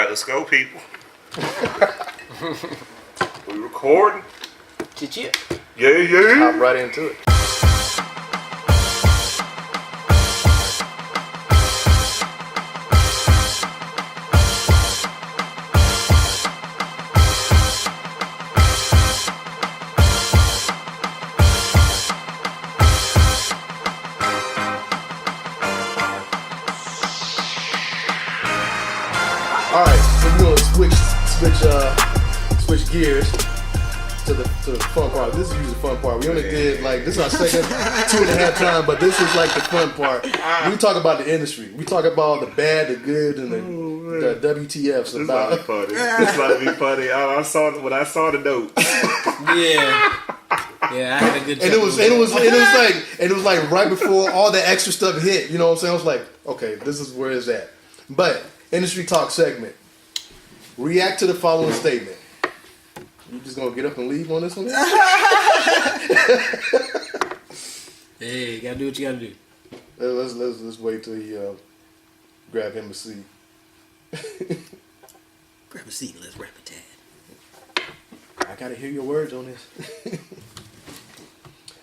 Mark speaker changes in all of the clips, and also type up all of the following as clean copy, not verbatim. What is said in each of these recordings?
Speaker 1: right, let's go, people. We recording?
Speaker 2: Chit.
Speaker 1: Yeah.
Speaker 2: Hop right into it. All right, so we're gonna switch gears to the fun part. This is usually the fun part. We only did this is our second 2.5 time, but this is like the fun part. We talk about the industry. We talk about the bad, the good, and the WTFs.
Speaker 1: This about to be funny. This about to be funny. When I saw the note.
Speaker 2: Yeah, I had a good.
Speaker 3: And it was like right before all the extra stuff hit. You know what I'm saying? I was like, okay, this is where it's at. But industry talk segment. React to the following statement. You just gonna get up and leave on this one?
Speaker 2: Hey, you gotta do what you gotta do.
Speaker 3: Let's wait till he grab him a seat.
Speaker 2: Grab a seat and let's rap it, Tad.
Speaker 3: I gotta hear your words on this.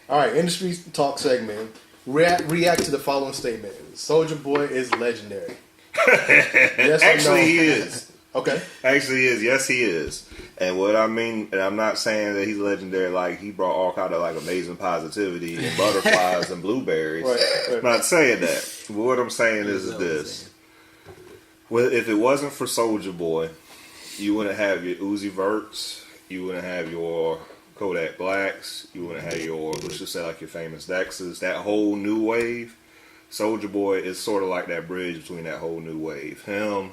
Speaker 3: All right, industry talk segment. React to the following statement. Soulja Boy is legendary. Yes or
Speaker 1: Actually,
Speaker 3: no?
Speaker 1: he is.
Speaker 3: Okay.
Speaker 1: Actually, he is. Yes, he is. And what I mean, and I'm not saying that he's legendary, like he brought all kind of like amazing positivity and butterflies and blueberries.
Speaker 3: Right.
Speaker 1: I'm not saying that. But what I'm saying is this. Well, if it wasn't for Soulja Boy, you wouldn't have your Uzi Verts, you wouldn't have your Kodak Blacks, you wouldn't have your, let's just say like your famous Dexes, that whole new wave. Soulja Boy is sort of like that bridge between that whole new wave. Him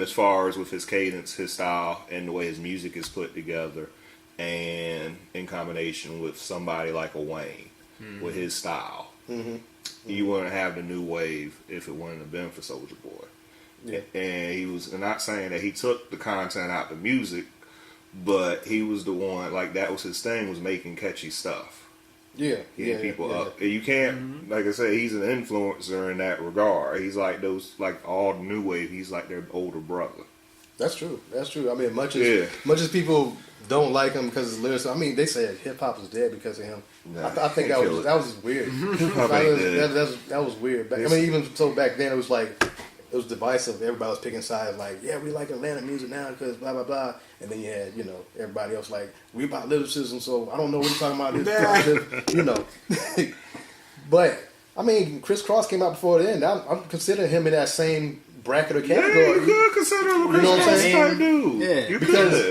Speaker 1: as far as with his cadence, his style, and the way his music is put together, and in combination with somebody like a Wayne with his style. Mm-hmm. You wouldn't have the new wave if it wouldn't have been for Soulja Boy. Yeah. And he was, not saying that he took the content out the music, but he was the one, like that was his thing, was making catchy stuff. Getting people up. And you can't, like I said, he's an influencer in that regard. He's like those, like all the new wave, he's like their older brother.
Speaker 3: That's true. I mean, much as people don't like him because his lyrics, I mean, they said hip hop is dead because of him. Nah, I think that was weird. that was weird. I mean, even so back then, it was like, it was divisive. Everybody was picking sides, like, yeah, we like Atlanta music now because blah, blah, blah. And then you had, everybody else like, we about lyricism, so I don't know what you're talking about. But, I mean, Chris Cross came out before then. I'm considering him in that same bracket or category.
Speaker 1: Yeah, you could consider him a Chris Cross type dude.
Speaker 2: Yeah.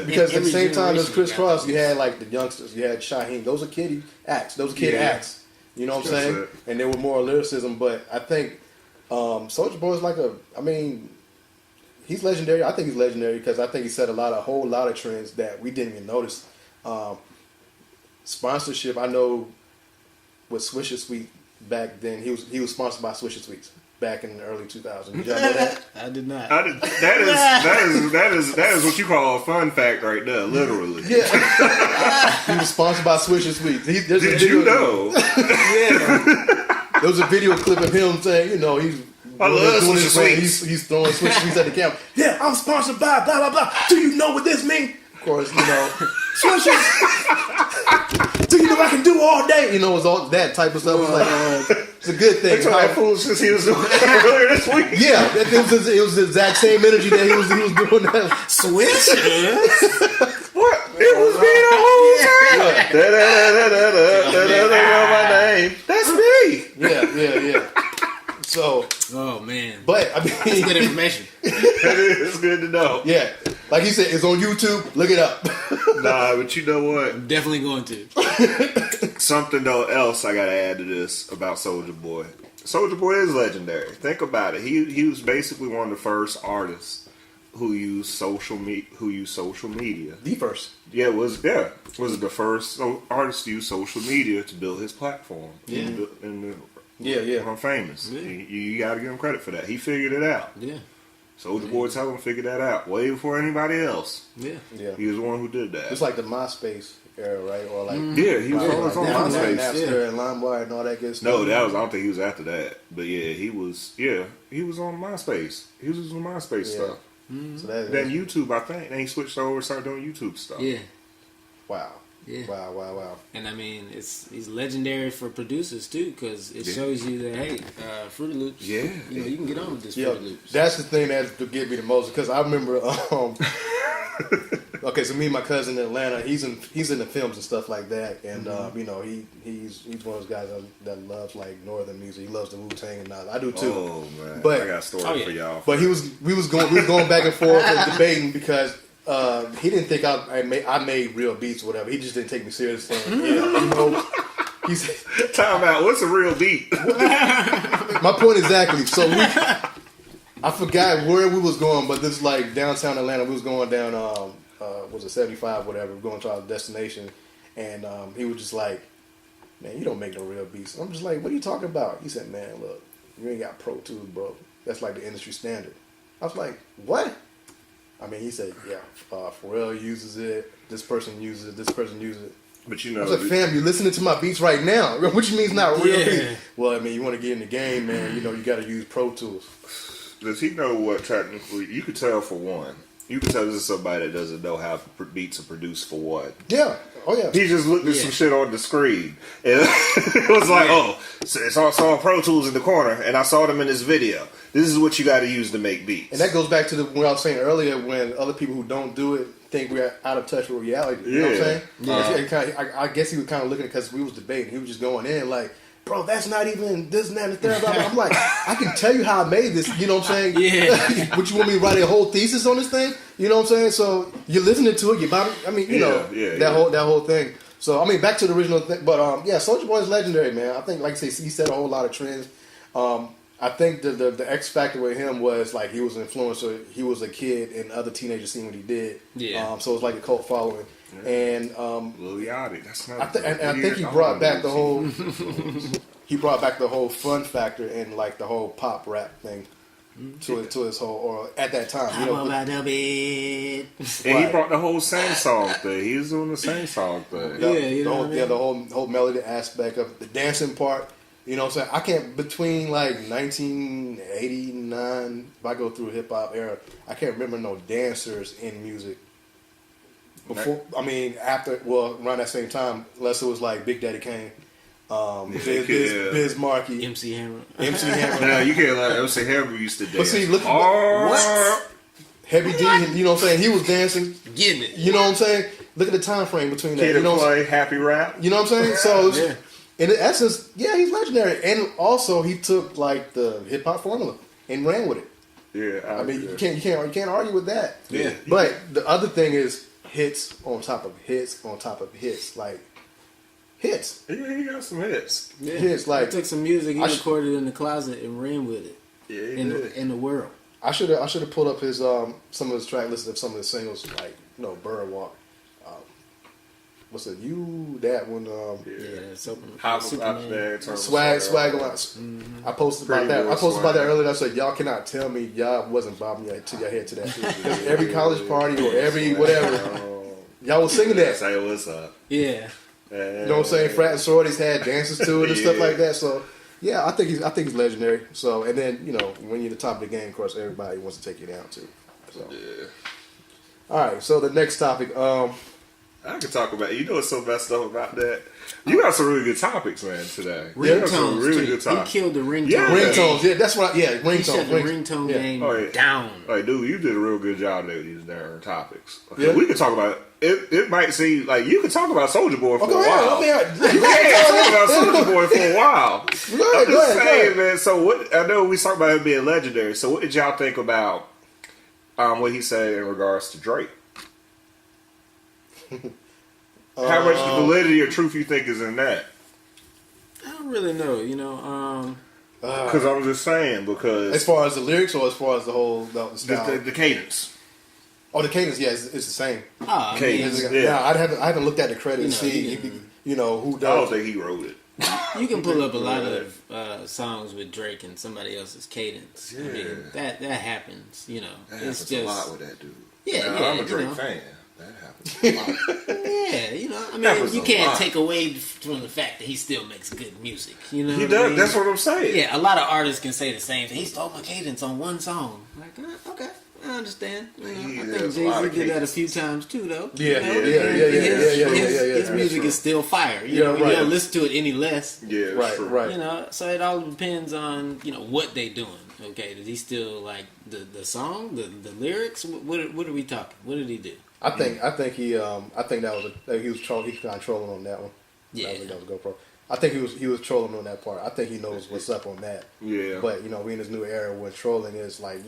Speaker 3: Because at the same time as Chris Cross, you had like the youngsters. You had Shaheem. Those are kiddie acts. Those are kid acts. You know what I'm saying? And they were more lyricism. But I think Soulja Boy is he's legendary. I think he's legendary because I think he set a whole lot of trends that we didn't even notice. Sponsorship, I know with Swisher Sweet back then, he was sponsored by Swisher Sweets back in the early 2000s. Did y'all know that?
Speaker 2: I did not.
Speaker 1: That is what you call a fun fact right there, literally.
Speaker 3: Yeah. He was sponsored by Swisher Sweets.
Speaker 1: Did you know?
Speaker 3: Yeah. There was a video clip of him saying,
Speaker 1: I love Swisher Sweets.
Speaker 3: He's throwing Swisher Sweets at the camera. Yeah, I'm sponsored by blah, blah, blah. Do you know what this means? Of course, Swishers. Do you know I can do all day? It was all that type of stuff. It was like, it's a good thing.
Speaker 1: They told that fool since he was doing earlier this week.
Speaker 3: Yeah, it was the exact same energy that he was doing that.
Speaker 2: Swish?
Speaker 1: What? It was me the whole time. They know my name. That's me.
Speaker 3: Yeah. So,
Speaker 2: oh man,
Speaker 3: but I mean,
Speaker 2: that's good information.
Speaker 1: It's good to know.
Speaker 3: Yeah, like he said, it's on YouTube. Look it up.
Speaker 1: Nah, but you know what?
Speaker 2: I'm definitely going to.
Speaker 1: Something else I gotta add to this about Soulja Boy. Soulja Boy is legendary. Think about it. He was basically one of the first artists who used social media.
Speaker 3: The first.
Speaker 1: Yeah, was the first artist to use social media to build his platform. I'm famous. Yeah. You got to give him credit for that. He figured it out.
Speaker 2: Yeah.
Speaker 1: Soulja Boy tell him figured that out way before anybody else.
Speaker 2: Yeah.
Speaker 1: He was the one who did that.
Speaker 3: It's like the MySpace era, right? Or like
Speaker 1: he was always on MySpace,
Speaker 3: Napster and LimeWire and all that good stuff.
Speaker 1: No, I don't think he was after that. But yeah, he was on MySpace. He was on MySpace stuff.
Speaker 3: Mm-hmm. So
Speaker 1: then YouTube, I think, then he switched over and started doing YouTube stuff.
Speaker 4: Yeah.
Speaker 3: Wow.
Speaker 4: Yeah.
Speaker 3: Wow.
Speaker 4: And I mean, he's legendary for producers too, because it shows you that hey, Fruity Loops.
Speaker 1: Yeah.
Speaker 4: You can get on with this Fruity Loops.
Speaker 3: That's the thing that to get me the most, because I remember. Okay, so me and my cousin in Atlanta, he's in the films and stuff like that, and he's one of those guys that loves like northern music. He loves the Wu-Tang and all. I do too.
Speaker 1: Oh man,
Speaker 3: but
Speaker 1: I got a story for y'all.
Speaker 3: But we was going back and forth and debating because he didn't think I made real beats or whatever. He just didn't take me seriously. He said,
Speaker 1: time out. What's a real beat?
Speaker 3: My point exactly. So I forgot where we was going, but this is like downtown Atlanta. We was going down, was it 75, whatever. We're going to our destination, and he was just like, "Man, you don't make no real beats." I'm just like, "What are you talking about?" He said, "Man, look, you ain't got Pro Tools, bro. That's like the industry standard." I was like, "What?" I mean, he said, "Yeah, Pharrell uses it. This person uses it. This person uses it."
Speaker 1: But you know,
Speaker 3: I was like, "Fam, you're listening to my beats right now. What you mean it's not real beat?" Well, I mean, you want to get in the game, man. You got to use Pro Tools.
Speaker 1: Does he know what technically? You could tell for one. You can tell this is somebody that doesn't know how beats are produced for what.
Speaker 3: Yeah. Oh, yeah.
Speaker 1: He just looked at some shit on the screen. And it was like, it's on Pro Tools in the corner, and I saw them in this video. This is what you got to use to make beats.
Speaker 3: And that goes back to what I was saying earlier, when other people who don't do it think we're out of touch with reality. You know what I'm saying? Yeah. I guess he was kind of looking at it because we was debating. He was just going in like, "Bro, that's not even this and that and that." I'm like, I can tell you how I made this. You know what I'm saying?
Speaker 4: Yeah.
Speaker 3: Would you want me to write a whole thesis on this thing? You know what I'm saying? So you're listening to it. You about it. I mean, that whole thing. So I mean, back to the original thing. But Soulja Boy is legendary, man. I think, like I say, he set a whole lot of trends. I think the X factor with him was like he was an influencer. He was a kid, and other teenagers seen what he did.
Speaker 4: Yeah.
Speaker 3: So it's like a cult following. Yeah. And
Speaker 1: Lil Yachty, that's not.
Speaker 3: I think he brought back the whole. He brought back the whole fun factor and like the whole pop rap thing to his whole, or at that time,
Speaker 1: And he brought the whole sing song thing. He was doing the sing song thing.
Speaker 3: The whole melody aspect of the dancing part. You know what I'm saying? I can't, between like 1989, if I go through hip hop era, I can't remember no dancers in music. Before, around that same time, unless it was like Big Daddy Kane, Biz Markie,
Speaker 4: MC Hammer.
Speaker 1: No, you can't like MC Hammer used to dance.
Speaker 3: But see, look, what? Heavy D, you know what I'm saying? He was dancing,
Speaker 4: getting it.
Speaker 3: You know what I'm saying? Look at the time frame between that.
Speaker 1: Kid play Happy Rap.
Speaker 3: You know what I'm saying? So, in essence, he's legendary, and also he took like the hip hop formula and ran with it.
Speaker 1: Yeah,
Speaker 3: I mean, you can't argue with that.
Speaker 1: Yeah,
Speaker 3: but the other thing is hits on top of hits on top of hits, like hits.
Speaker 1: Yeah, he got some hits.
Speaker 4: Yeah.
Speaker 3: Hits like
Speaker 4: he took some music he recorded in the closet and ran with it.
Speaker 1: Yeah,
Speaker 4: in the world.
Speaker 3: I should have pulled up his some of his track list of some of the singles, like Bird Walk. What's it? You that one? Swag. I posted about that. I posted about that earlier. I said y'all cannot tell me y'all wasn't bobbing your head to that. Because every college party or every whatever, y'all was singing that.
Speaker 1: Say what's up?
Speaker 4: Yeah.
Speaker 3: You know what I'm saying? Frat and sororities had dances to it and stuff like that. So I think he's legendary. So and then when you're the top of the game, of course, everybody wants to take you down too. So all right. So the next topic.
Speaker 1: I can talk about. What's so messed up about that? You got some really good topics, man. Today,
Speaker 4: ringtones.
Speaker 1: Really good topics.
Speaker 4: He killed the ringtone.
Speaker 3: Yeah, ringtones. Yeah, that's what. Ringtones.
Speaker 4: He shut the ringtone game down.
Speaker 1: Like, dude, you did a real good job there with these darn topics. Okay, we could talk about it. It might seem like you could talk about Soulja Boy for a while. You can talk about Soulja Boy for a while. I'm just saying, man. So what? I know we talked about him being legendary. So what did y'all think about what he said in regards to Drake? How much validity or truth you think is in that?
Speaker 4: I don't really know,
Speaker 1: because I'm just saying, because
Speaker 3: as far as the lyrics or as far as the whole style?
Speaker 1: The cadence.
Speaker 3: Oh, the cadence, it's the same.
Speaker 1: Cadence,
Speaker 3: I haven't looked at the credits and see who does. I
Speaker 1: don't think he wrote it.
Speaker 4: You can pull up a lot of songs with Drake and somebody else's cadence. Yeah. I mean, that happens.
Speaker 1: That happens
Speaker 4: just
Speaker 1: a lot with that dude.
Speaker 4: Yeah,
Speaker 1: I'm a Drake fan. That happens a lot.
Speaker 4: You can't take away from the fact that he still makes good music. He
Speaker 1: does. I mean? That's what I'm saying.
Speaker 4: Yeah, a lot of artists can say the same thing. He stole my cadence on one song. Like, okay. I understand. I think
Speaker 1: there's a lot
Speaker 4: Jay-Z
Speaker 1: of
Speaker 4: did that a
Speaker 1: cases.
Speaker 4: few times too, though.
Speaker 3: Yeah,
Speaker 4: His music
Speaker 1: true.
Speaker 4: is still fire. You
Speaker 3: Yeah,
Speaker 4: know, you
Speaker 3: right.
Speaker 4: don't listen to it any less.
Speaker 1: Yeah, it's
Speaker 3: Right,
Speaker 1: true.
Speaker 3: right.
Speaker 4: You know, so it all depends on what they doing. Okay, does he still like the song, the lyrics? What are we talking? What did he do?
Speaker 3: I think he was trolling on that one.
Speaker 4: Yeah.
Speaker 3: That was GoPro. I think he was trolling on that part. I think he knows what's up on that.
Speaker 1: Yeah.
Speaker 3: But we in this new era where trolling is like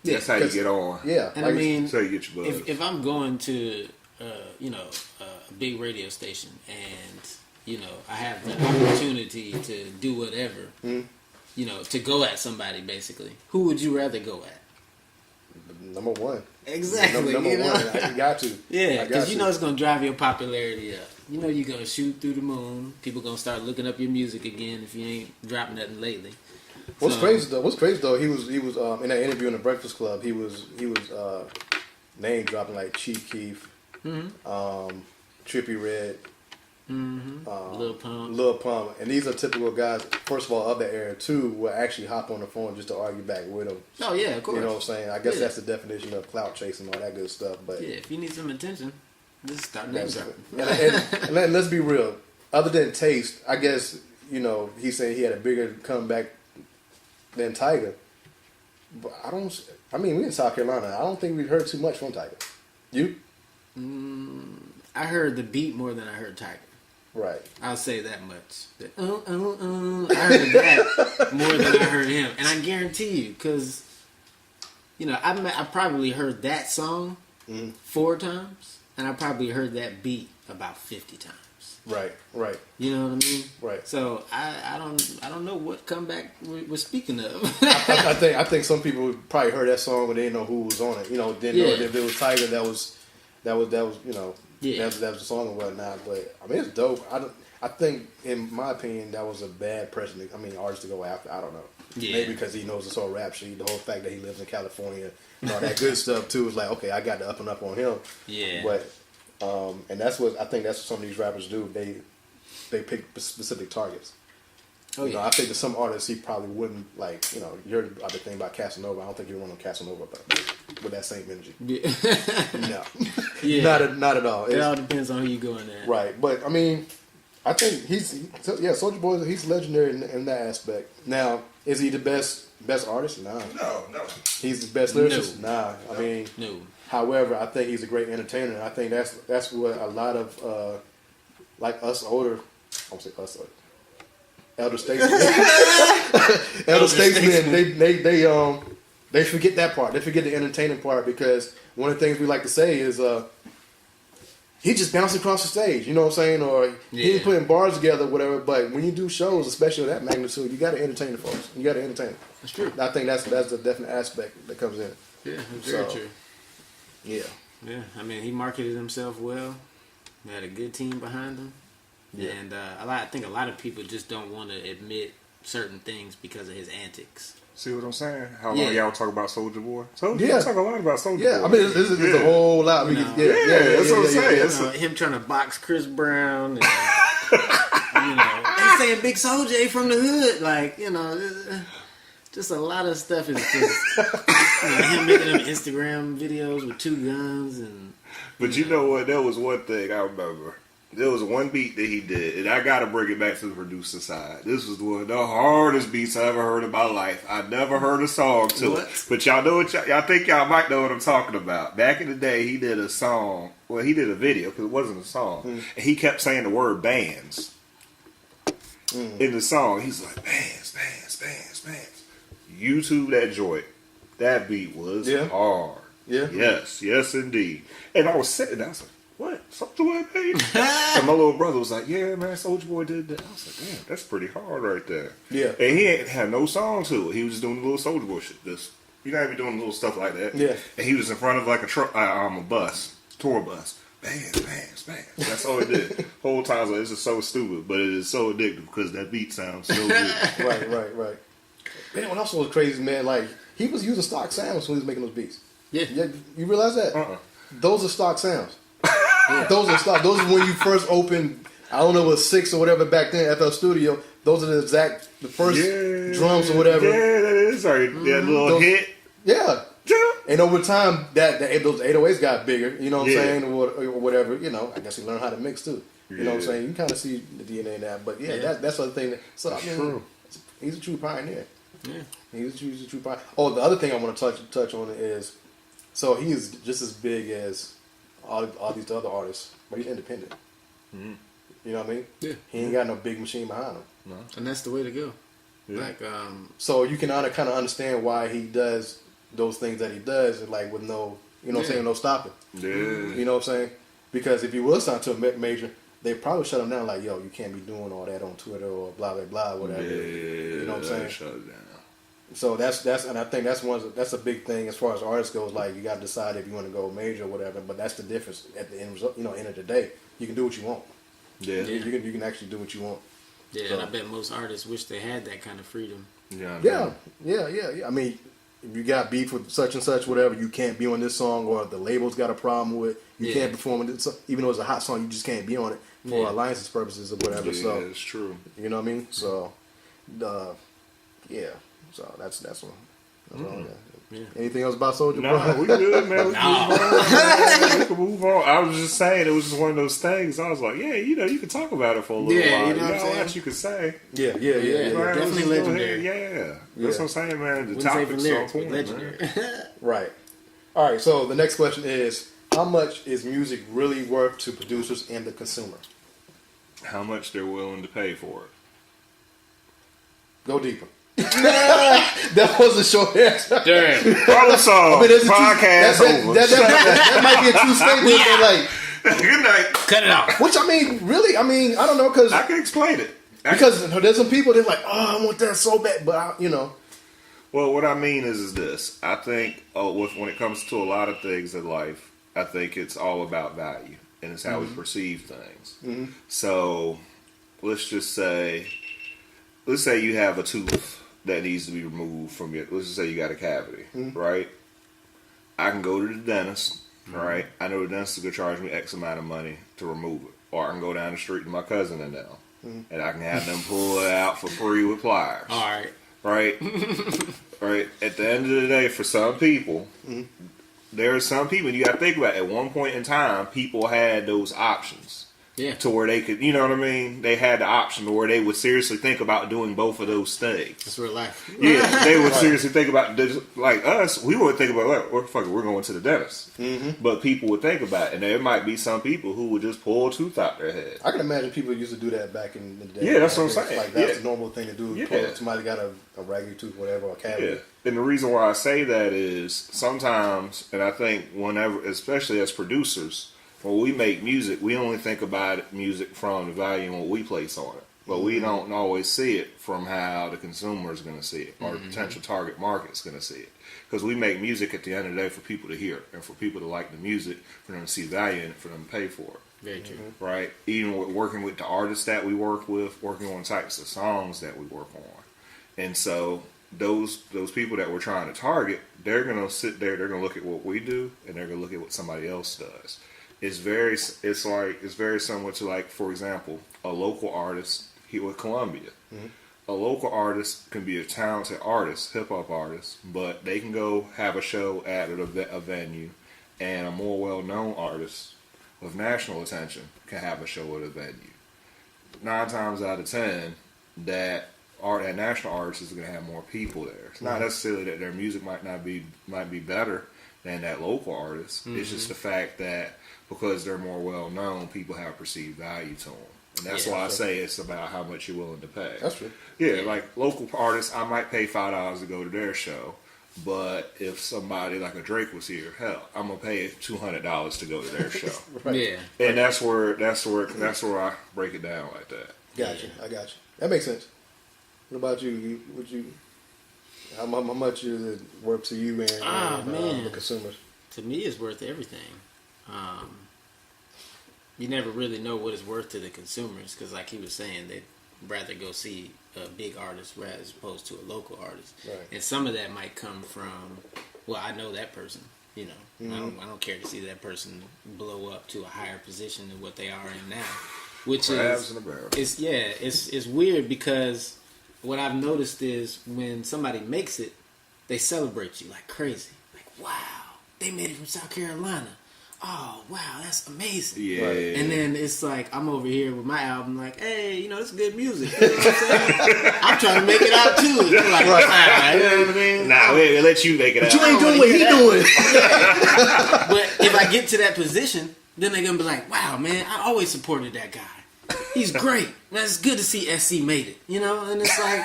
Speaker 1: That's how you get on.
Speaker 3: yeah.
Speaker 4: And
Speaker 3: like,
Speaker 4: I mean,
Speaker 1: That's how you get your buzz.
Speaker 4: if I'm going to a big radio station and I have the opportunity to do whatever, to go at somebody basically, who would you rather go at?
Speaker 3: number one.
Speaker 4: Exactly.
Speaker 3: Number one. I got to.
Speaker 4: Yeah, because
Speaker 3: I got to.
Speaker 4: it's going to drive your popularity up. You're going to shoot through the moon. People going to start looking up your music again if you ain't dropping nothing lately.
Speaker 3: What's crazy though? He was in that interview in the Breakfast Club. He was name dropping like Chief Keef, Trippie Redd, Lil Pump, and these are typical guys. First of all, of that era too, will actually hop on the phone just to argue back with him.
Speaker 4: Oh yeah, of course.
Speaker 3: You know what I'm saying? I guess that's the definition of clout chasing and all that good stuff. But
Speaker 4: yeah, if you need some attention, just start name dropping.
Speaker 3: and let's be real. Other than taste, I guess he's saying he had a bigger comeback than Tiger. But we in South Carolina. I don't think we've heard too much from Tiger. You?
Speaker 4: I heard the beat more than I heard Tiger.
Speaker 3: Right.
Speaker 4: I'll say that much. I heard that more than I heard him. And I guarantee you, because, I probably heard that song 4 times, and I probably heard that beat about 50 times.
Speaker 3: Right.
Speaker 4: You know what I mean?
Speaker 3: Right.
Speaker 4: So I don't know what comeback we're speaking of.
Speaker 3: I think some people probably heard that song but they didn't know who was on it. Didn't know if it was Tiger that was that was that was the song and whatnot. But I mean, it's dope. I think in my opinion that was a bad person. Artist to go after. I don't know.
Speaker 4: Yeah.
Speaker 3: Maybe because he knows it's all rap shit. The whole fact that he lives in California and all that good stuff too is like, okay, I got the up and up on him.
Speaker 4: Yeah.
Speaker 3: But and that's what I think. That's what some of these rappers do. They pick specific targets.
Speaker 4: Oh yeah.
Speaker 3: I think that some artists he probably wouldn't like. You heard the thing about Casanova. I don't think he would run on Casanova, but with that same energy.
Speaker 4: Yeah.
Speaker 3: No.
Speaker 4: Yeah.
Speaker 3: Not at all.
Speaker 4: It all depends on who you going at.
Speaker 3: Right, but I mean, I think Soulja Boy. He's legendary in that aspect. Now, is he the best artist? Nah.
Speaker 1: No.
Speaker 3: He's the best lyricist? Nah. I mean,
Speaker 4: no.
Speaker 3: However, I think he's a great entertainer. And I think that's what a lot of like us older, I won't say us older, elder statesmen, they forget that part. They forget the entertaining part because one of the things we like to say is he just bounced across the stage. You know what I'm saying? Or he ain't putting bars together, whatever. But when you do shows, especially of that magnitude, you got to entertain the folks. You got to entertain them.
Speaker 4: That's true.
Speaker 3: I think that's a definite aspect that comes in.
Speaker 4: Yeah, very true.
Speaker 3: Yeah.
Speaker 4: Yeah, I mean, he marketed himself well. He had a good team behind him. Yeah. And I think a lot of people just don't want to admit certain things because of his antics.
Speaker 1: See what I'm saying? How long y'all talk about Soulja Boy? Talk a lot about Soulja Boy.
Speaker 3: Yeah, I mean, this is a whole lot.
Speaker 1: That's what I'm saying.
Speaker 4: Him trying to box Chris Brown. And, they saying Big Soulja ain't from the hood. Like, just a lot of stuff is just him making them Instagram videos with 2 guns and.
Speaker 1: But you know what? There was one thing I remember. There was one beat that he did, and I gotta bring it back to the producer side. This was one of the hardest beats I ever heard in my life. I never heard a song to it, but y'all know what y'all think y'all might know what I'm talking about. Back in the day, he did a song. Well, he did a video because it wasn't a song, and he kept saying the word bands in the song. He's like bands. YouTube that joint. That beat was hard. Yeah. Yes, indeed. And I was sitting there, I was like, what? Soulja Boy, baby? And my little brother was like, yeah, man, Soulja Boy did that. I was like, damn, that's pretty hard right there. Yeah. And he ain't had no song to it. He was just doing the little Soulja Boy shit. You gotta be doing little stuff like that. Yeah. And he was in front of like a truck, a bus, tour bus. Bands. That's all he did. Whole time, I was like, this is so stupid, but it is so addictive because that beat sounds so good.
Speaker 3: Right. Man, what else was crazy, man? Like, he was using stock sounds when he was making those beats. Yeah. You realize that? Those are stock sounds. Those are stock. Those are when you first opened, I don't know, it was 6 or whatever back then, FL Studio. Those are the first drums or whatever.
Speaker 1: Yeah, that is. Sorry, that little hit.
Speaker 3: Yeah. And over time, those 808s got bigger. You know what I'm saying, or whatever. You know, I guess he learned how to mix too. You know what I'm saying? You can kind of see the DNA in that. But that's the other thing. So I mean,
Speaker 1: true.
Speaker 3: He's a true pioneer.
Speaker 4: Yeah.
Speaker 3: He's a true pioneer. Oh, the other thing I want to touch on is, so he is just as big as all these other artists, but he's independent. Mm-hmm. You know what I mean?
Speaker 4: Yeah.
Speaker 3: He ain't got no big machine behind him.
Speaker 4: No. And that's the way to go.
Speaker 1: Yeah.
Speaker 4: Like,
Speaker 3: so you can kind of understand why he does those things that he does, and like with no, you know what I'm saying, no stopping.
Speaker 1: Yeah.
Speaker 3: You know what I'm saying? Because if he was signed to a major, they probably shut him down. Like, yo, you can't be doing all that on Twitter or blah blah blah, whatever.
Speaker 1: Yeah.
Speaker 3: You know what I'm saying?
Speaker 1: Shut it down.
Speaker 3: So that's and I think that's a big thing as far as artists goes. Like, you got to decide if you want to go major or whatever. But that's the difference at the end. End of the day, you can do what you want.
Speaker 1: Yeah.
Speaker 3: You can actually do what you want.
Speaker 4: Yeah,
Speaker 3: so.
Speaker 4: And I bet most artists wish they had that kind of freedom.
Speaker 3: Yeah. I mean, if you got beef with such and such, whatever, you can't be on this song, or the label's got a problem with, you can't perform it. Even though it's a hot song, you just can't be on it for alliances purposes or whatever.
Speaker 1: Yeah,
Speaker 3: so
Speaker 1: it's true.
Speaker 3: You know what I mean? So, so that's one. That's all I got. Yeah. Anything else about Soulja Boy?
Speaker 1: No, we good, man. We can move on. I was just saying, it was just one of those things. I was like, yeah, you can talk about it for a little while.
Speaker 4: You know what I'm saying?
Speaker 1: What you could say.
Speaker 3: Yeah.
Speaker 1: Man,
Speaker 4: Definitely legendary.
Speaker 1: Yeah. That's what I'm saying, man. The
Speaker 4: Wouldn't say
Speaker 1: topic's
Speaker 4: lyrics,
Speaker 1: so
Speaker 4: but
Speaker 1: important,
Speaker 4: legendary.
Speaker 1: man.
Speaker 3: Right. All right. So the next question is, how much is music really worth to producers and the consumer?
Speaker 1: How much they're willing to pay for it.
Speaker 3: Go deeper. That was a short answer.
Speaker 4: Damn.
Speaker 1: Problem solved. Podcast over.
Speaker 3: That might be a true statement, but like,
Speaker 1: good night.
Speaker 4: Cut it off.
Speaker 3: which I mean, really, I don't know, because
Speaker 1: I can explain it.
Speaker 3: because there's some people that are like, oh, I want that so bad, but
Speaker 1: Well, what I mean is this. I think when it comes to a lot of things in life, I think it's all about value, and it's how we perceive things. Mm-hmm. So let's say you have a tooth that needs to be removed from your. Let's just say you got a cavity, right? I can go to the dentist, right? I know the dentist is gonna charge me X amount of money to remove it, or I can go down the street to my cousin and them, and I can have them pull it out for free with pliers.
Speaker 4: All right.
Speaker 1: Right? Right? At the end of the day, for some people, there are some people, you got to think about it, at one point in time, people had those options.
Speaker 4: Yeah.
Speaker 1: To where they could, you know what I mean? They had the option to where they would seriously think about doing both of those things.
Speaker 4: It's real life.
Speaker 1: Yeah, they would seriously think about, like us, we would think about, like, we're going to the dentist. Mm-hmm. But people would think about it. And there might be some people who would just pull a tooth out their head.
Speaker 3: I can imagine people used to do that back in the day.
Speaker 1: Yeah, that's what I'm saying.
Speaker 3: Like, that's a normal thing to do.
Speaker 1: Yeah.
Speaker 3: Somebody got a raggedy tooth, whatever, or a cavity.
Speaker 1: Yeah. And the reason why I say that is sometimes, and I think whenever, especially as producers, when we make music, we only think about music from the value and what we place on it. But we don't always see it from how the consumer is going to see it, or the potential target market is going to see it. Because we make music at the end of the day for people to hear it, and for people to like the music, for them to see value in it, for them to pay for it.
Speaker 4: Very true.
Speaker 1: Right? Even with working with the artists that we work with, working on types of songs that we work on. And so those people that we're trying to target, they're going to sit there, they're going to look at what we do, and they're going to look at what somebody else does. It's very similar to, like, for example, a local artist here with Columbia. Mm-hmm. A local artist can be a talented artist, hip hop artist, but they can go have a show at a venue, and a more well known artist with national attention can have a show at a venue. 9 times out of 10, that national artist is going to have more people there. It's not necessarily that their music might be better than that local artist. It's just the fact that because they're more well known, people have perceived value to them, and that's why I say it's about how much you're willing to pay.
Speaker 3: That's true.
Speaker 1: Yeah, like local artists, I might pay $5 to go to their show, but if somebody like a Drake was here, hell, I'm gonna pay $200 to go to their show.
Speaker 3: Right.
Speaker 4: Yeah,
Speaker 1: and that's where I break it down like that.
Speaker 3: Gotcha. I got you. That makes sense. What about you? How much is it worth to you and the consumers?
Speaker 4: To me, it's worth everything. You never really know what it's worth to the consumers, because, like he was saying, they'd rather go see a big artist as opposed to a local artist.
Speaker 3: Right.
Speaker 4: And some of that might come from, well, I know that person. You know, I don't care to see that person blow up to a higher position than what they are in now. Which
Speaker 1: Crabs
Speaker 4: is,
Speaker 1: in a barrel.
Speaker 4: It's weird, because what I've noticed is when somebody makes it, they celebrate you like crazy. Like, wow, they made it from South Carolina. Oh, wow, that's amazing.
Speaker 1: Yeah. Right.
Speaker 4: And then it's like, I'm over here with my album, like, hey, you know, it's good music. You know what I'm saying? I'm trying to make it out, too. They're like, right. You know what I mean?
Speaker 1: Nah, we'll let you make it out.
Speaker 3: But you ain't doing what he doing.
Speaker 4: Yeah. But if I get to that position, then they're going to be like, wow, man, I always supported that guy. He's great. Man, it's good to see SC made it. You know? And it's like,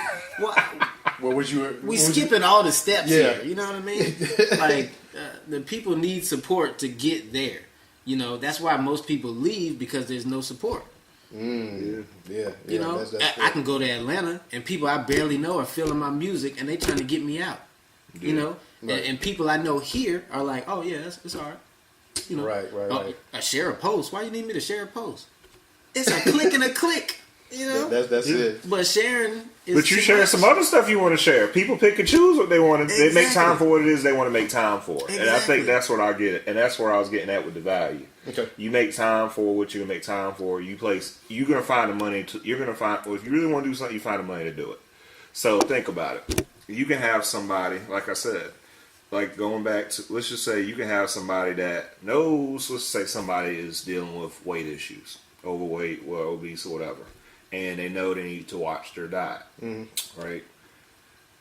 Speaker 4: we skipping all the steps here. You know what I mean? Like, the people need support to get there. You know, that's why most people leave, because there's no support.
Speaker 3: Yeah.
Speaker 4: You know, I can go to Atlanta and people I barely know are feeling my music and they trying to get me out. You know, and people I know here are like, oh yeah, it's all right. You know,
Speaker 3: right.
Speaker 4: I share a post. Why you need me to share a post? It's a click and a click. You know,
Speaker 3: that's it.
Speaker 4: But sharing is.
Speaker 1: But you share some other stuff you want to share. People pick and choose what they want to. Exactly. They make time for what it is they want to make time for. Exactly. And I think that's what I get it. And that's where I was getting at with the value.
Speaker 3: Okay.
Speaker 1: You make time for what you can make time for. You're gonna find the money to. You're gonna find. Well, if you really want to do something, you find the money to do it. So think about it. You can have somebody, like I said, like going back to, let's just say you can have somebody that knows. Let's say somebody is dealing with weight issues, overweight, or obese, or whatever. And they know they need to watch their diet, right?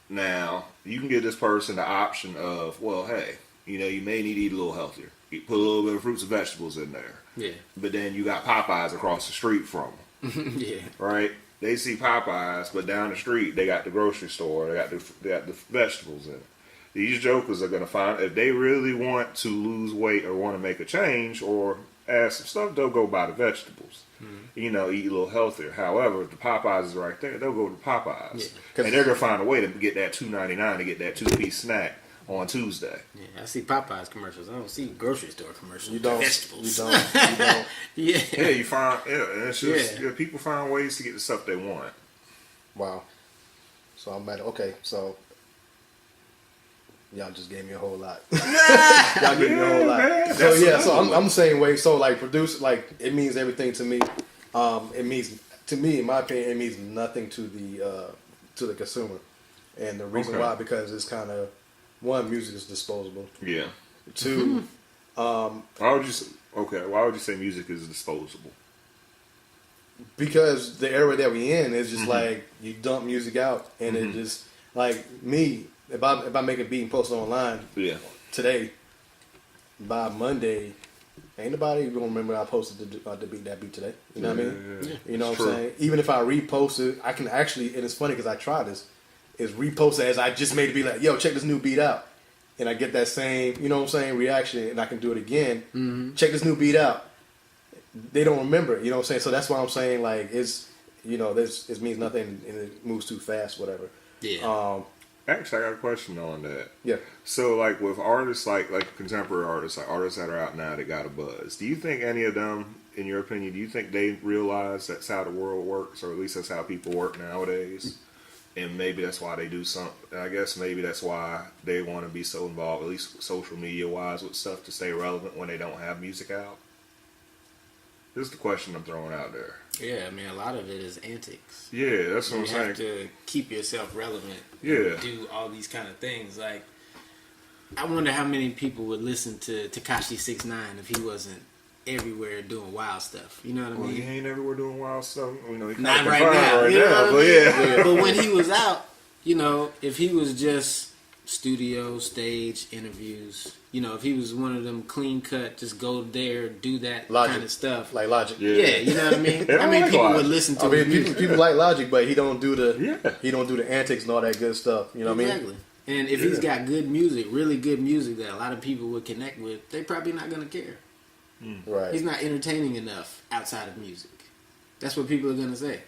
Speaker 1: Now, you can give this person the option of, well, hey, you know, you may need to eat a little healthier. You put a little bit of fruits and vegetables in there. Yeah. But then you got Popeyes across the street from them.
Speaker 4: Yeah.
Speaker 1: Right? They see Popeyes, but down the street, they got the grocery store. They got the vegetables in it. These jokers are going to find, if they really want to lose weight or want to make a change or add some stuff, they'll go buy the vegetables. You know, eat a little healthier. However, if the Popeyes is right there, they'll go to Popeyes. Yeah. And they're going to find a way to get that $2.99 to get that 2-piece snack on Tuesday.
Speaker 4: Yeah, I see Popeyes commercials. I don't see grocery store commercials.
Speaker 3: You don't.
Speaker 4: Vegetables.
Speaker 3: You don't.
Speaker 1: Yeah, you find, and it's just, people find ways to get the stuff they want.
Speaker 3: Wow. So I'm at, okay, so y'all just gave me a whole lot. Y'all gave me a whole lot. Man, so I'm the same way. So like produce, like it means everything to me. It means, to me, in my opinion, it means nothing to the consumer. And the reason why, because it's kind of, one, music is disposable.
Speaker 1: Yeah.
Speaker 3: Two,
Speaker 1: why would you say music is disposable?
Speaker 3: Because the era that we in is just like you dump music out, and it just, like me, if I make a beat and post it online today, by Monday, ain't nobody gonna remember I posted the beat today. You know what I mean? Yeah. You know what I'm saying? Even if I repost it, I can actually, and it's funny because I try this, is repost it as I just made it, be like, yo, check this new beat out. And I get that same, you know what I'm saying, reaction, and I can do it again. Check this new beat out. They don't remember it, you know what I'm saying? So that's why I'm saying, like, it's, you know, it means nothing and it moves too fast, whatever.
Speaker 1: Yeah. Actually, I got a question on that.
Speaker 3: Yeah.
Speaker 1: So, like, with artists, like contemporary artists, like artists that are out now that got a buzz, do you think any of them, in your opinion, do you think they realize that's how the world works, or at least that's how people work nowadays? And maybe that's why they do something. I guess maybe that's why they want to be so involved, at least social media-wise, with stuff to stay relevant when they don't have music out. This is the question I'm throwing out there.
Speaker 4: Yeah, I mean, a lot of it is antics.
Speaker 1: Yeah, that's what I'm saying.
Speaker 4: You have to keep yourself relevant.
Speaker 1: Yeah.
Speaker 4: Do all these kind of things. Like, I wonder how many people would listen to Tekashi 6ix9ine if he wasn't everywhere doing wild stuff. You know what I mean?
Speaker 1: Well, he ain't everywhere doing wild stuff. You know,
Speaker 4: not right now.
Speaker 1: Right now, but yeah.
Speaker 4: But when he was out, you know, if he was just studio, stage, interviews, you know, if he was one of them clean cut, just go there, do that kind of stuff.
Speaker 3: Like Logic.
Speaker 4: Yeah, you know what I mean? I mean, people would listen to him.
Speaker 3: People like Logic, but he don't do the antics and all that good stuff. You know what I mean?
Speaker 4: Exactly. And if he's got good music, really good music that a lot of people would connect with, they're probably not going to care.
Speaker 3: Right.
Speaker 4: He's not entertaining enough outside of music. That's what people are going to say.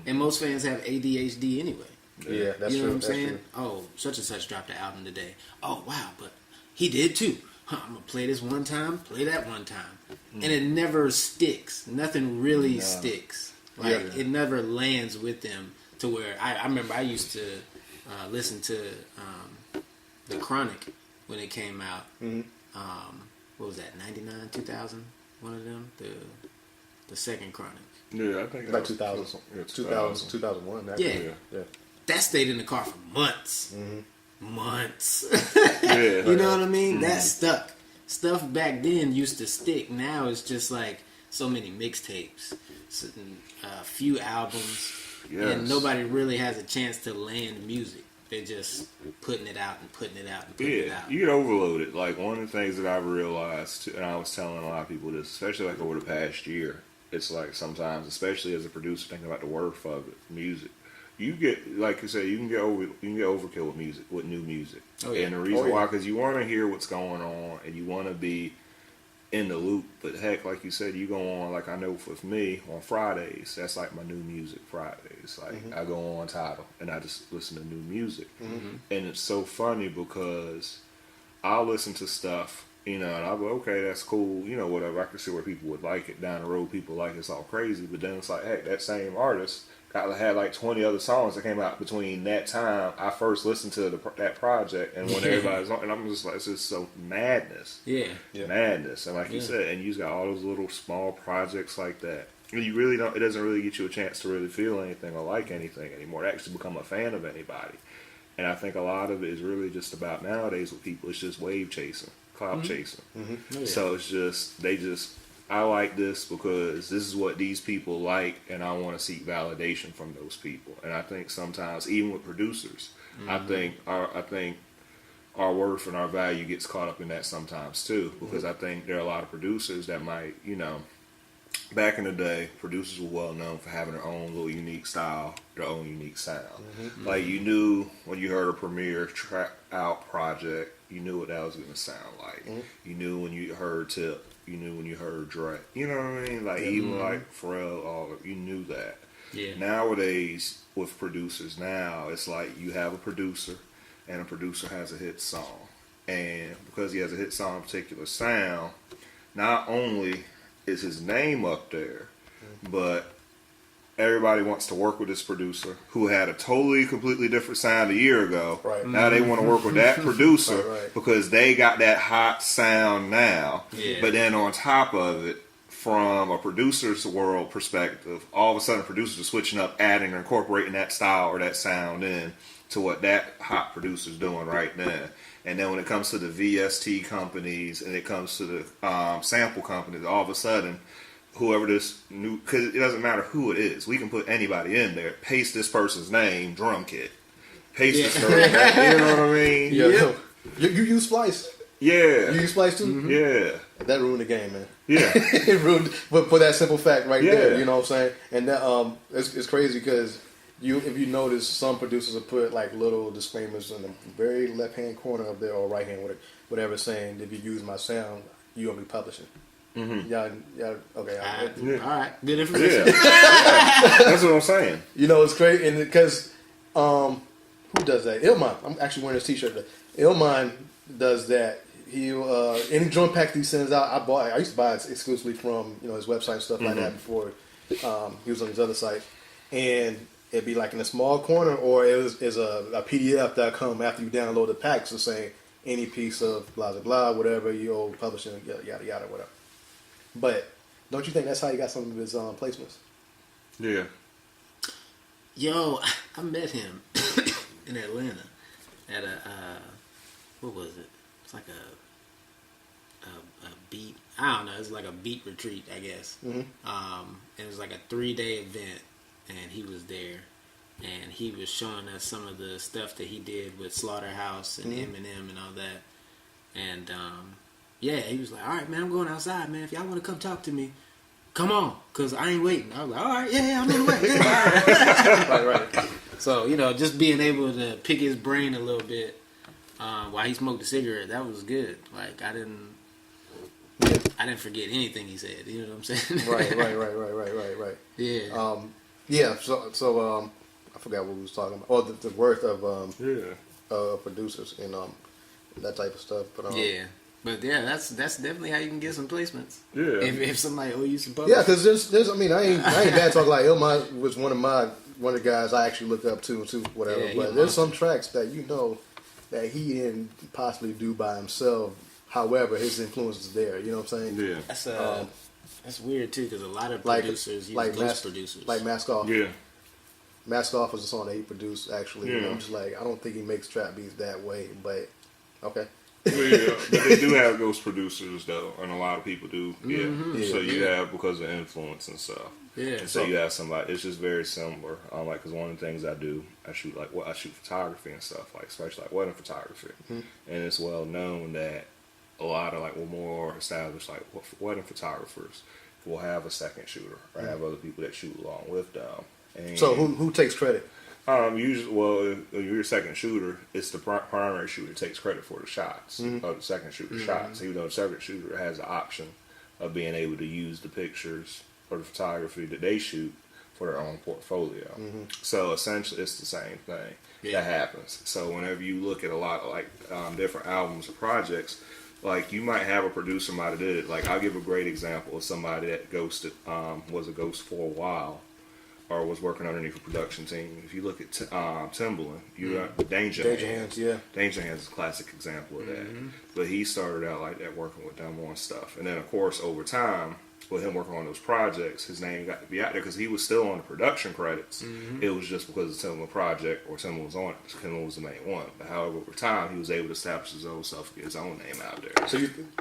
Speaker 4: And most fans have ADHD anyway.
Speaker 3: Yeah, that's true.
Speaker 4: You know what I'm saying? True. Oh, such and such dropped an album today. Oh, wow, but he did too. I'm going to play this one time, play that one time. And it never sticks. Nothing really sticks. Like, it never lands with them to where, I remember I used to listen to The Chronic when it came out. What was that, 99, 2000? One of them? The second Chronic.
Speaker 1: Yeah, I think
Speaker 3: like 2000. 2001.
Speaker 4: Yeah. That stayed in the car for months. months.
Speaker 1: Yeah,
Speaker 4: You know what I mean? That stuck. Stuff back then used to stick. Now it's just like so many mixtapes, a few albums, and nobody really has a chance to land music. They're just putting it out and putting it out and putting it out.
Speaker 1: You get overloaded. Like, one of the things that I've realized, and I was telling a lot of people this, especially like over the past year, it's like sometimes, especially as a producer thinking about the worth of it, music, you get, like you said, you can get overkill with music, with new music.
Speaker 4: Oh, yeah.
Speaker 1: And the reason why, because you want to hear what's going on and you want to be in the loop. But heck, like you said, you go on, like I know with me, on Fridays, that's like my new music Fridays. Like, I go on Tidal and I just listen to new music. And it's so funny because I'll listen to stuff, you know, and I'll go, okay, that's cool, you know, whatever. I can see where people would like it. Down the road, people like it's all crazy. But then it's like, heck, that same artist had like 20 other songs that came out between that time I first listened to that project and when everybody's on, and I'm just like, it's just so madness. Yeah. Madness. And like you said, and you got all those little small projects like that. And you really don't, it doesn't really get you a chance to really feel anything or like anything anymore, to actually become a fan of anybody. And I think a lot of it is really just about nowadays with people, it's just wave chasing, cloud chasing. So it's just, I like this because this is what these people like, and I want to seek validation from those people. And I think sometimes, even with producers, I think our worth and our value gets caught up in that sometimes too. Because I think there are a lot of producers that might, you know, back in the day, producers were well known for having their own little unique style, their own unique sound. Like, you knew when you heard a Premiere track out project, you knew what that was going to sound like. You knew when you heard Tip. You knew when you heard Dre. You know what I mean? Like, even like Pharrell, you knew that. Yeah. Nowadays, with producers now, it's like you have a producer, and a producer has a hit song. And because he has a hit song, a particular sound, not only is his name up there, but everybody wants to work with this producer who had a totally, completely different sound a year ago. Right. Now they want to work with that producer because they got that hot sound now. Yeah. But then on top of it, from a producer's world perspective, all of a sudden producers are switching up, adding or incorporating that style or that sound in to what that hot producer's doing right now. And then when it comes to the VST companies and it comes to the sample companies, all of a sudden, whoever this new, because it doesn't matter who it is, we can put anybody in there, paste this person's name, drum kit, paste this person's name, you know what I mean?
Speaker 3: Yeah. You use Splice.
Speaker 1: Yeah.
Speaker 3: You use Splice too?
Speaker 1: Yeah.
Speaker 3: That ruined the game, man.
Speaker 1: Yeah.
Speaker 3: It ruined, but for that simple fact right there, you know what I'm saying? And that, it's crazy because if you notice, some producers will put like little disclaimers in the very left-hand corner of there or right-hand, whatever, saying, if you use my sound, you're going to be publishing. Yeah, okay.
Speaker 4: All right, good information.
Speaker 1: That's what I'm saying.
Speaker 3: You know, it's crazy, and because who does that? Illmind. I'm actually wearing this T-shirt. Illmind does that. He any drum pack he sends out, I used to buy it exclusively from his website and stuff like that before he was on his other site, and it'd be like in a small corner, or it was a PDF that come after you download the pack, so saying any piece of blah blah blah, whatever you're publishing, yada yada, whatever. But don't you think that's how he got some of his placements?
Speaker 1: Yeah.
Speaker 4: Yo, I met him in Atlanta at a what was it? It's like a beat. I don't know. It's like a beat retreat, I guess. It was like a 3-day event, and he was there, and he was showing us some of the stuff that he did with Slaughterhouse and Eminem and all that, and yeah, he was like, all right, man, I'm going outside, man. If y'all want to come talk to me, come on, because I ain't waiting. I was like, all right, yeah, I'm in the way. Yeah. right. So, just being able to pick his brain a little bit while he smoked a cigarette, that was good. Like, I didn't forget anything he said. You know what I'm saying?
Speaker 3: Right.
Speaker 4: Yeah.
Speaker 3: Yeah, so I forgot what we was talking about. Oh, the worth of producers and that type of stuff. But
Speaker 4: yeah. But yeah, that's definitely how you can get some placements.
Speaker 1: Yeah.
Speaker 4: If somebody owe you some publishing.
Speaker 3: Yeah, because there's I ain't bad talking. Like Illmind was one of the guys I actually look up to whatever. Yeah, but there's some tracks that that he didn't possibly do by himself. However, his influence is there. You know what I'm saying?
Speaker 1: Yeah.
Speaker 4: That's weird too, because a lot of producers use ghost producers.
Speaker 3: Like Mask Off.
Speaker 1: Yeah.
Speaker 3: Mask Off was a song that he produced, actually. You know, just like, I don't think he makes trap beats that way, but okay.
Speaker 1: Well, yeah, but they do have ghost producers though, and a lot of people do. So you have, because of influence and stuff. And so you have somebody. It's just very similar. Like, because one of the things I do, I shoot photography and stuff, like especially like wedding photography, and it's well known that a lot of more established wedding photographers will have a second shooter or have other people that shoot along with them. And
Speaker 3: so who takes credit?
Speaker 1: Usually, if you're a second shooter, it's the primary shooter takes credit for the shots of the second shooter shots. Even though the second shooter has the option of being able to use the pictures or the photography that they shoot for their own portfolio. So essentially, it's the same thing that happens. So whenever you look at a lot of different albums or projects, like you might have a producer might have did it. Like, I'll give a great example of somebody that ghosted, was a ghost for a while, or was working underneath a production team. If you look at Timbaland, you got Danger Hands. Danger Hands is a classic example of that. But he started out like that, working with them on stuff. And then, of course, over time, with him working on those projects, his name got to be out there because he was still on the production credits. It was just because the Timbaland project, or Timbaland was on it, Timbaland was the main one. But however, over time, he was able to establish his own self, get his own name out there.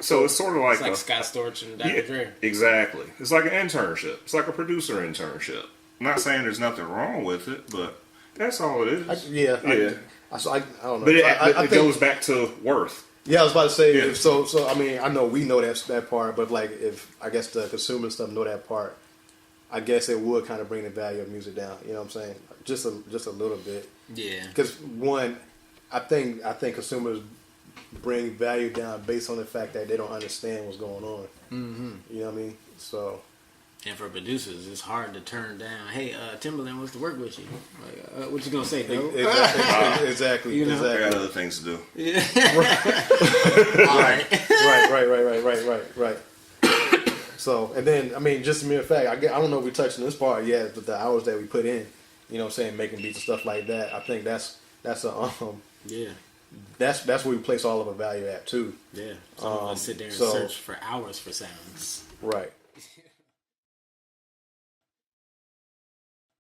Speaker 1: So it's sort of like...
Speaker 4: It's like Scott Storch and Dr. Dre.
Speaker 1: Exactly. It's like an internship. It's like a producer internship. I'm not saying there's nothing wrong with it, but that's all it is.
Speaker 3: I don't know.
Speaker 1: But it goes back to worth.
Speaker 3: Yeah, I was about to say. So I mean, I know we know that part, but like, if I guess the consumer and stuff know that part, I guess it would kind of bring the value of music down. You know what I'm saying? Just a little bit. Yeah. Because one, I think consumers bring value down based on the fact that they don't understand what's going on. You know what I mean? So.
Speaker 4: And for producers, it's hard to turn down. Hey, Timbaland wants to work with you. Like, what you gonna say, though?
Speaker 3: Exactly.
Speaker 1: You know? I got other things to do.
Speaker 4: Yeah.
Speaker 3: Right. So, and then, I mean, just a mere fact, I don't know if we touched on this part yet, but the hours that we put in, you know what I'm saying, making beats and stuff like that, I think that's where we place all of our value at, too.
Speaker 4: Yeah. Some of us sit there and search for hours for sounds.
Speaker 3: Right.